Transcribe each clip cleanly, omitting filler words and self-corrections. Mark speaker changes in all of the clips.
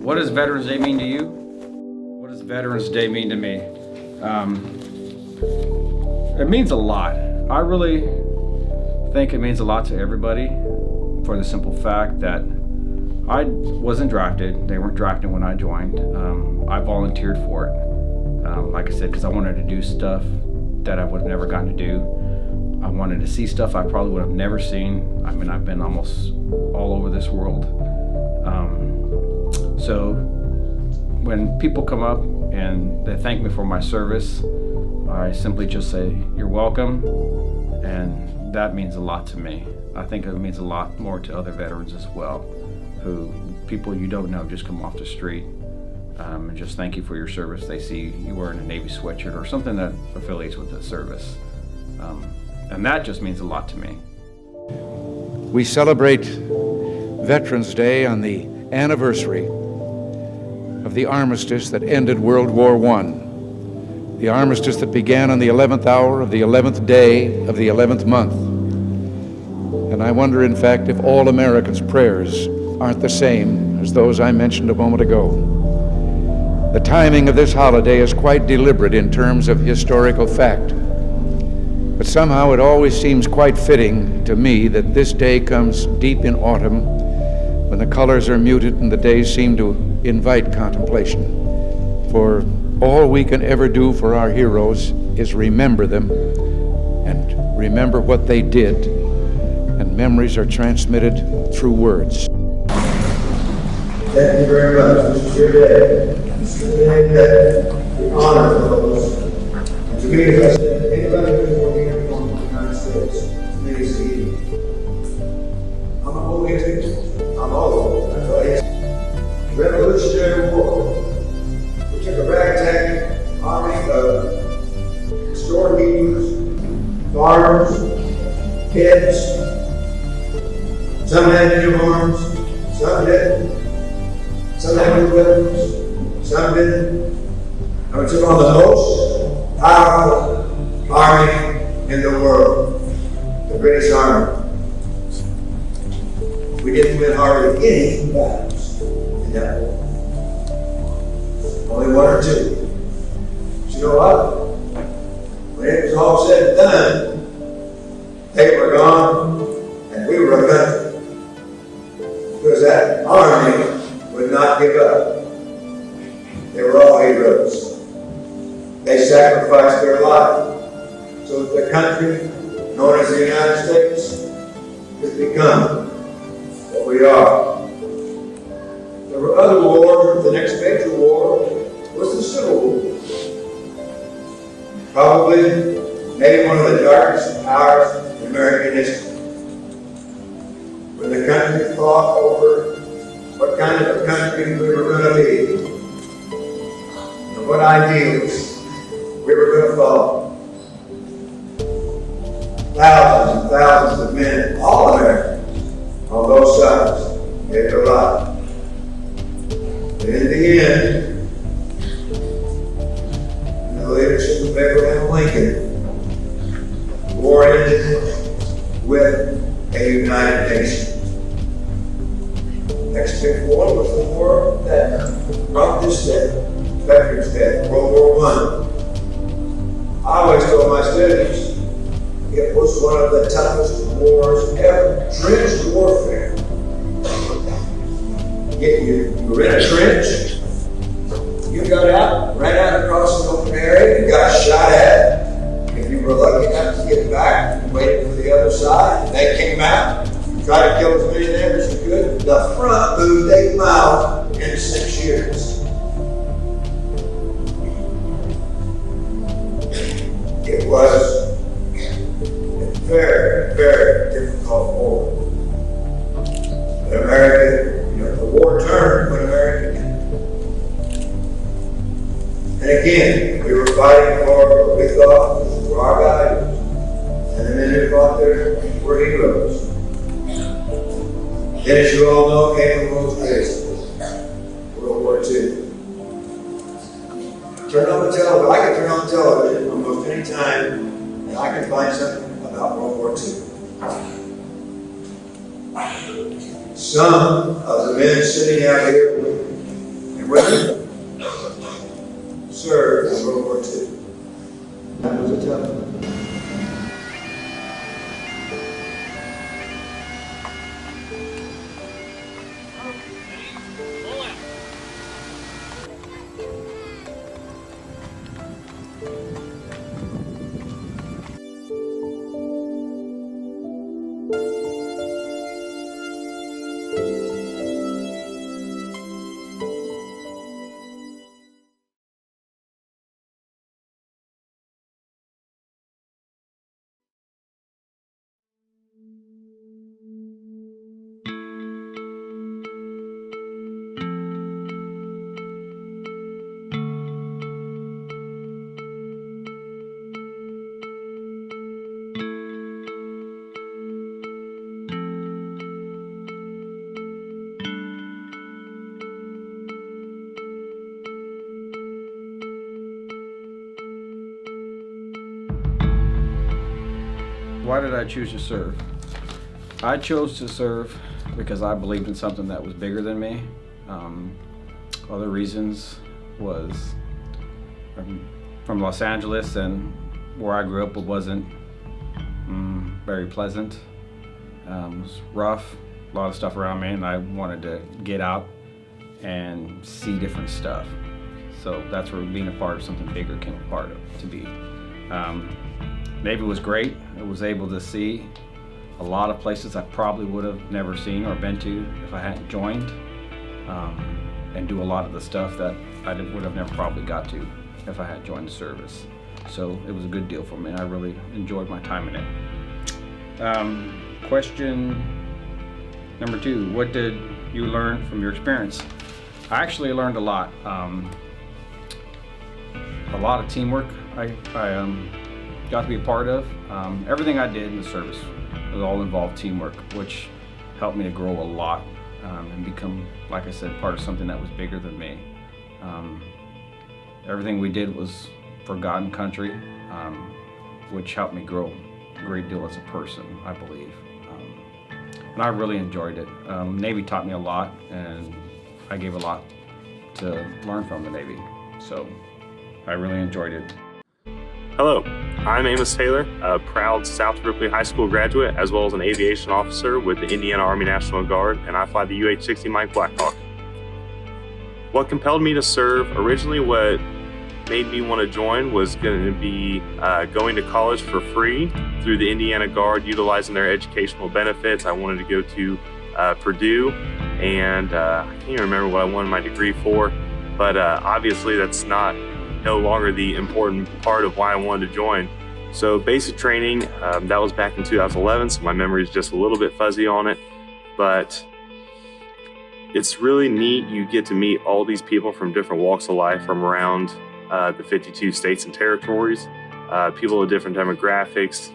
Speaker 1: What does Veterans Day mean to you? What does Veterans Day mean to me? It means a lot. I really think it means a lot to everybody for the simple fact that I wasn't drafted. They weren't drafted when I joined. I volunteered for it. Like I said, because I wanted to do stuff that I would have never gotten to do. I wanted to see stuff I probably would have never seen. I mean, I've been almost all over this world. So when people come up and they thank me for my service, I simply just say, "You're welcome," and that means a lot to me. I think it means a lot more to other veterans as well, who people you don't know just come off the street and just thank you for your service. They see you wearing a Navy sweatshirt or something that affiliates with the service, and that just means a lot to me.
Speaker 2: We celebrate Veterans Day on the anniversary of the armistice that ended World War I, the armistice that began on the 11th hour of the 11th day of the 11th month. And I wonder, in fact, if all Americans' prayers aren't the same as those I mentioned a moment ago. The timing of this holiday is quite deliberate in terms of historical fact, but somehow it always seems quite fitting to me that this day comes deep in autumn, when the colors are muted and the days seem to invite contemplation. For all we can ever do for our heroes is remember them and remember what they did, and memories are transmitted through words.
Speaker 3: Thank you very much. This is your day. This is the day that we honor those. And to me, as I said, anybody who's working in the United States, to me is easy. I'm a old individual. I'm old. That's why it's Revolutionary War. We took a ragtag army of storekeepers, farmers, kids. Some had new arms, some didn't. Some had new weapons, some didn't. And we took on the most powerful army in the world, the British Army. We didn't win hardly any battles in that war. Only one or two. But you know what? When it was all said and done, they were gone and we were nothing. Because that army would not give up. They were all heroes. They sacrificed their life so that the country known as the United States has become what we are. There were other wars. The next major war was the Civil War. Probably maybe one of the darkest hours in American history, when the country fought over what kind of a country we were going to be and what ideals we were going to follow. Thousands and thousands of men, all Americans, on both sides, gave their life. But in the end, in the leadership of Abraham Lincoln, war ended with a united nation. Next big war was the war that brought this day, Veterans Day, World War I. I always told my students it was one of the toughest wars ever. Trench warfare. You were in a trench, you got out, ran out across an open area, and got shot at. If you were lucky enough to get back, you waited for the other side, they came out, you tried to kill as many of them as you could. The front moved 8 miles in 6 years. It was a very, very difficult war. But America, the war turned when America did. And again, we were fighting for what we thought were our values. And the men who fought there were heroes. Then, as you all know, came the most crazy World War II. Turn on the television. I can turn on television almost any time, and I can find something about World War II. Some of the men sitting out here and women served in World War II. That was a tough one.
Speaker 1: Why did I choose to serve? I chose to serve because I believed in something that was bigger than me. Other reasons was from Los Angeles, and where I grew up, it wasn't very pleasant. It was rough, a lot of stuff around me, and I wanted to get out and see different stuff. So that's where being a part of something bigger came a part of to be. Navy was great. I was able to see a lot of places I probably would have never seen or been to if I hadn't joined, and do a lot of the stuff that I would have never probably got to if I had joined the service. So it was a good deal for me, and I really enjoyed my time in it. Question number 2, what did you learn from your experience? I actually learned a lot. A lot of teamwork I got to be a part of. Everything I did in the service was all involved teamwork, which helped me to grow a lot and become, like I said, part of something that was bigger than me. Everything we did was for God and country, which helped me grow a great deal as a person, I believe. And I really enjoyed it. Navy taught me a lot, and I gave a lot to learn from the Navy. So I really enjoyed it.
Speaker 4: Hello, I'm Amos Taylor, a proud South Ripley High School graduate, as well as an aviation officer with the Indiana Army National Guard, and I fly the UH-60 Mike Blackhawk. What compelled me to serve, originally what made me want to join was going to be going to college for free through the Indiana Guard, utilizing their educational benefits. I wanted to go to Purdue, and I can't even remember what I wanted my degree for, but obviously that's no longer the important part of why I wanted to join. So basic training, that was back in 2011, so my memory is just a little bit fuzzy on it, but it's really neat. You get to meet all these people from different walks of life from around the 52 states and territories, people with different demographics,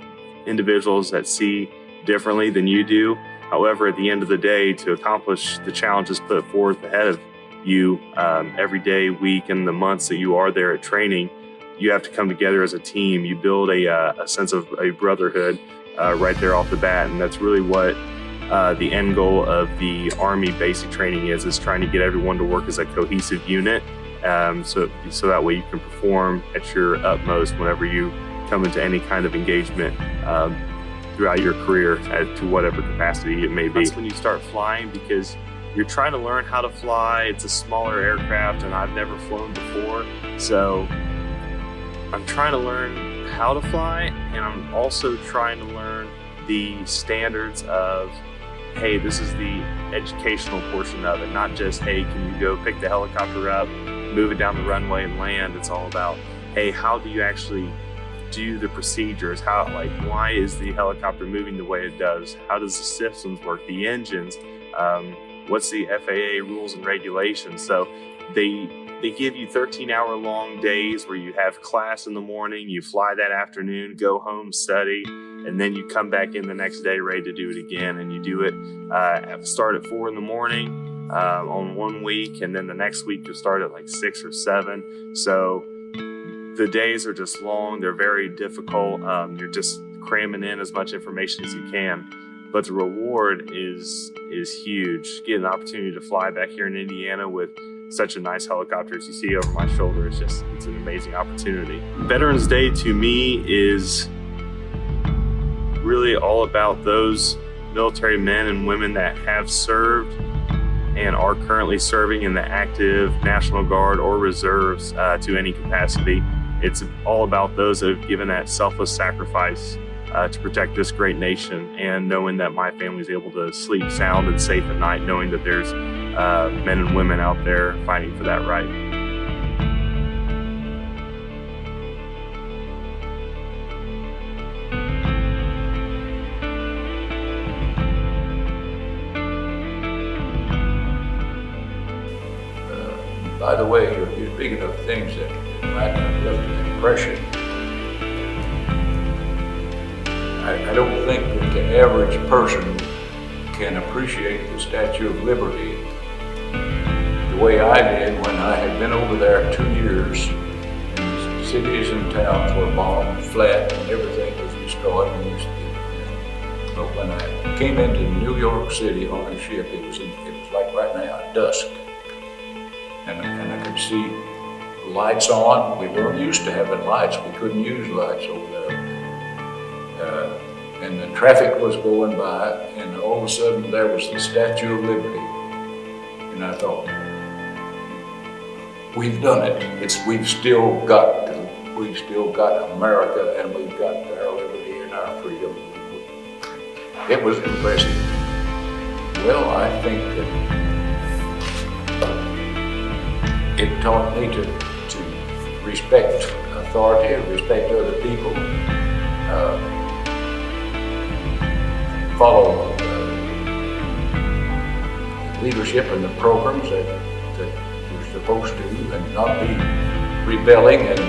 Speaker 4: individuals that see differently than you do. However, at the end of the day, to accomplish the challenges put forth ahead of you every day, week, and the months that you are there at training, you have to come together as a team. You build a sense of a brotherhood right there off the bat, and that's really what the end goal of the Army basic training is trying to get everyone to work as a cohesive unit, so that way you can perform at your utmost whenever you come into any kind of engagement throughout your career to whatever capacity it may be. That's when you start flying, because you're trying to learn how to fly. It's a smaller aircraft, and I've never flown before, so I'm trying to learn how to fly, and I'm also trying to learn the standards of hey, this is the educational portion of it, not just, hey, can you go pick the helicopter up, move it down the runway and land. It's all about, hey, how do you actually do the procedures? How, like, why is the helicopter moving the way it does? How does the systems work? The engines? What's the FAA rules and regulations? So they give you 13-hour-long days where you have class in the morning, you fly that afternoon, go home, study, and then you come back in the next day ready to do it again. And you do it, start at 4 in the morning on 1 week, and then the next week you'll start at like 6 or 7. So the days are just long, they're very difficult. You're just cramming in as much information as you can. But the reward is huge. Getting an opportunity to fly back here in Indiana with such a nice helicopter as you see over my shoulder, it's an amazing opportunity. Veterans Day to me is really all about those military men and women that have served and are currently serving in the active National Guard or reserves to any capacity. It's all about those that have given that selfless sacrifice to protect this great nation, and knowing that my family is able to sleep sound and safe at night, knowing that there's men and women out there fighting for that right.
Speaker 5: By the way, you're speaking of things that might have left an impression. I don't think that the average person can appreciate the Statue of Liberty the way I did when I had been over there 2 years, and the cities and towns were bombed flat and everything was destroyed. But when I came into New York City on a ship, it was like right now, dusk. And I could see lights on. We weren't used to having lights. We couldn't use lights over there. And the traffic was going by, and all of a sudden there was the Statue of Liberty. And I thought, we've done it. We've still got America, and we've got our liberty and our freedom. It was impressive. Well, I think that it taught me to respect authority, respect other people, follow leadership and the programs that you're supposed to, and not be rebelling and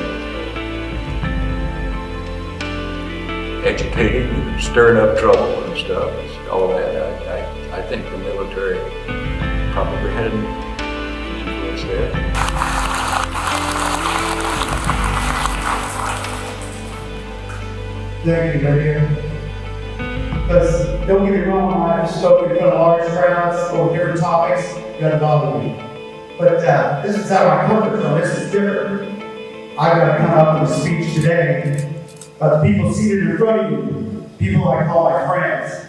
Speaker 5: agitating and stirring up trouble and stuff. All that. I think the military probably had an influence there.
Speaker 6: Thank you, Lydia. Because don't get me wrong, I've spoken in front of large crowds over different topics, it doesn't bother me. But this is how I come from. This is different. I've got to come up with a speech today about the people seated in front of you, people I call my friends,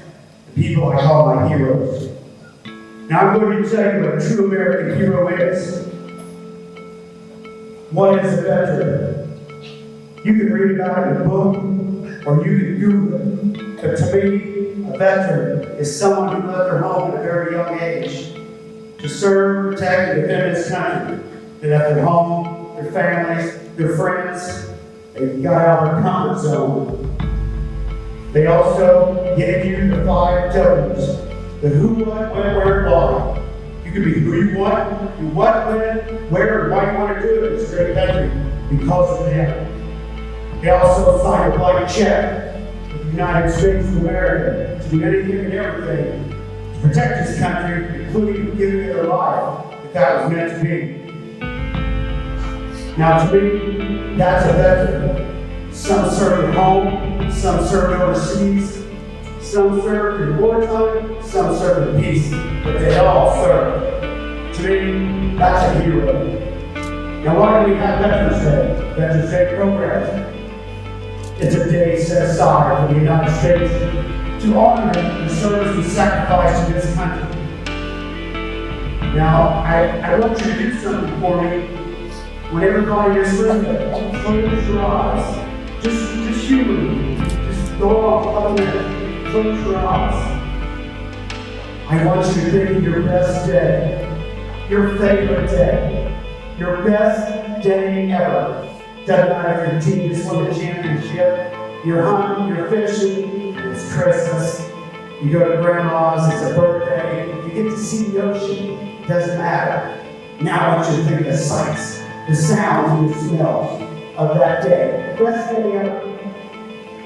Speaker 6: the people I call my heroes. Now I'm going to tell you what a true American hero is. What is a veteran? You can read about it in a book, or you can Google it. But to me, a veteran is someone who left their home at a very young age to serve, protect, and defend this country. They left their home, their families, their friends. They got out of their comfort zone. They also gave you the 5 W's: the who, what, when, where, and why. You can be who you want, do what, when, where, and why you want to do it in this great country because of them. They also signed a blank check with the United States of America to do anything and everything to protect this country, including giving it their life, if that was meant to be. Now to me, that's a veteran. Some served at home, some served overseas, some served in wartime, some served in peace, but they all served. To me, that's a hero. Now why do we have Veterans Day? Veterans Day programs. It's a day set aside for the United States to honor the service and sacrifice to this country. Now, I want you to do something for me. When everybody in this room close your eyes. Just humor me. Just go off a minute. Close your eyes. I want you to think of your best day, your favorite day, your best day ever. Doesn't matter if your team just won the championship, you're hunting, you're fishing, it's Christmas, you go to grandma's, it's a birthday, you get to see the ocean, doesn't matter. Now I want you to think of the sights, the sounds, and the smells of that day. Best day ever.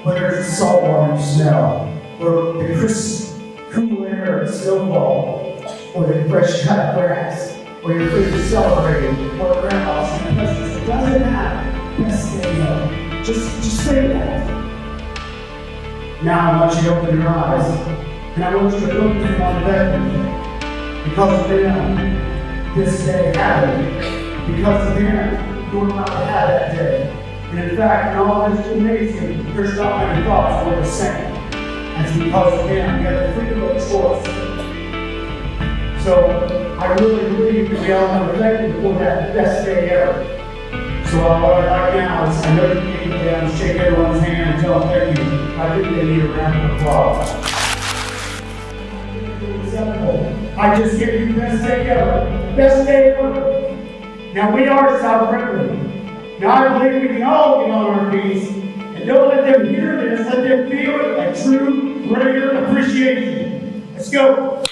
Speaker 6: Whether it's the salt water you smell, or the crisp, cool air of the snowfall, or the fresh cut grass, or your food celebrating, or grandma's presents, it doesn't matter. Best day ever. Just say that. Now I want you to open your eyes, and I want you to look them on the bed. Because of them, this day happened. Because of them, you're about to have that day. And in fact, in all this amazing, there's not many thoughts worth the same. That's because of them, you have the freedom of choice. So I really believe that we all have to thank you for that best day ever. So right now, I know you can't get down and shake everyone's hand and tell them thank you. I think they need a round of applause. I just give you best day ever. Best day ever. Now we are South Ripley. Now I believe we can all get on our feet. And don't let them hear this, let them feel it, a true, greater appreciation. Let's go.